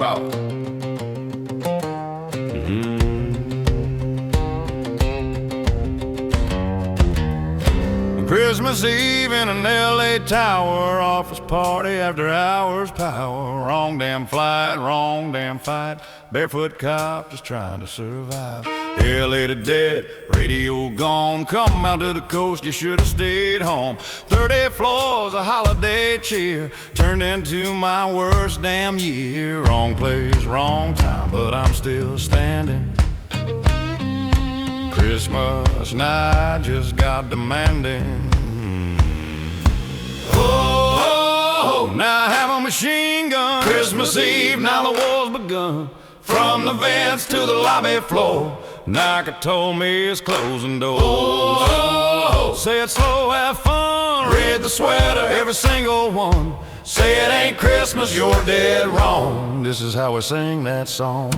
rock. Christmas Eve in an LA tower, office party after hours power. Wrong damn flight, wrong damn fight, barefoot cop just trying to survive. LA to dead, radio gone, come out to the coast, you should have stayed home. 30 floors, a holiday cheer, turned into my worst damn year. Wrong place, wrong time, but I'm still standing. Christmas night just got demanding. Oh, now I have a machine gun. Christmas Eve, now the war's begun. From the vents to the lobby floor, Nike told me it's closing doors. Oh, say it slow, have fun. Read the sweater, every single one. Say it ain't Christmas, you're dead wrong. This is how we sing that song.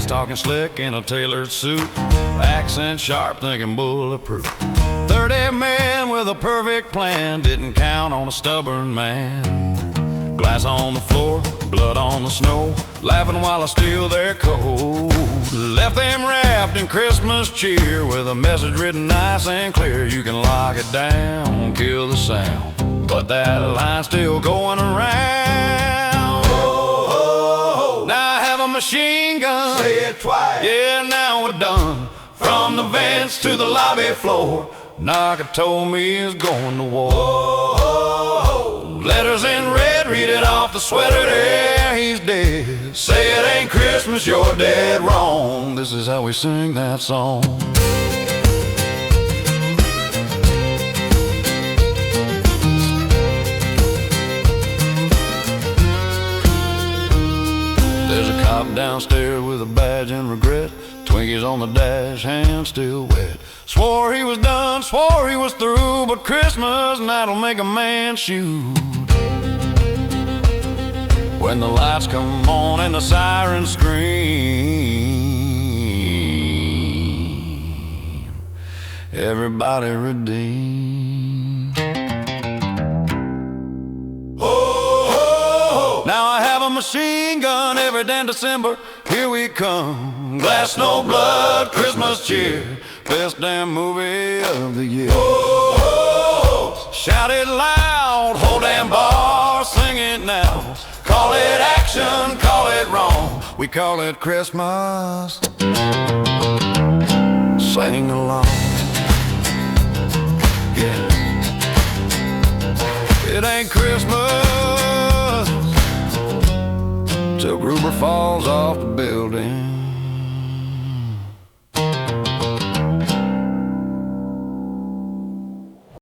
Talking slick in a tailored suit, accent sharp, thinking bulletproof. 30 men with a perfect plan, didn't count on a stubborn man. Glass on the floor, blood on the snow, laughing while I steal their coat. Left them wrapped in Christmas cheer, with a message written nice and clear. You can lock it down, kill the sound, but that line's still going around. Machine gun, say it twice. Yeah, now we're done. From the vents to the lobby floor, Naka told me he's going to war. Oh, letters in red, read it off the sweater there. He's dead. Say it ain't Christmas, you're dead wrong. This is how we sing that song. Downstairs with a badge and regret, Twinkies on the dash, hands still wet. Swore he was done, swore he was through, but Christmas night'll make a man shoot. When the lights come on and the sirens scream, everybody redeemed. Now I have a machine gun every damn December. Here we come. Glass, no blood, Christmas cheer. Best damn movie of the year. Oh, shout it loud, whole damn bar, sing it now. Call it action, call it wrong. We call it Christmas. Sing along. Yeah. It ain't Christmas till Gruber falls off the building.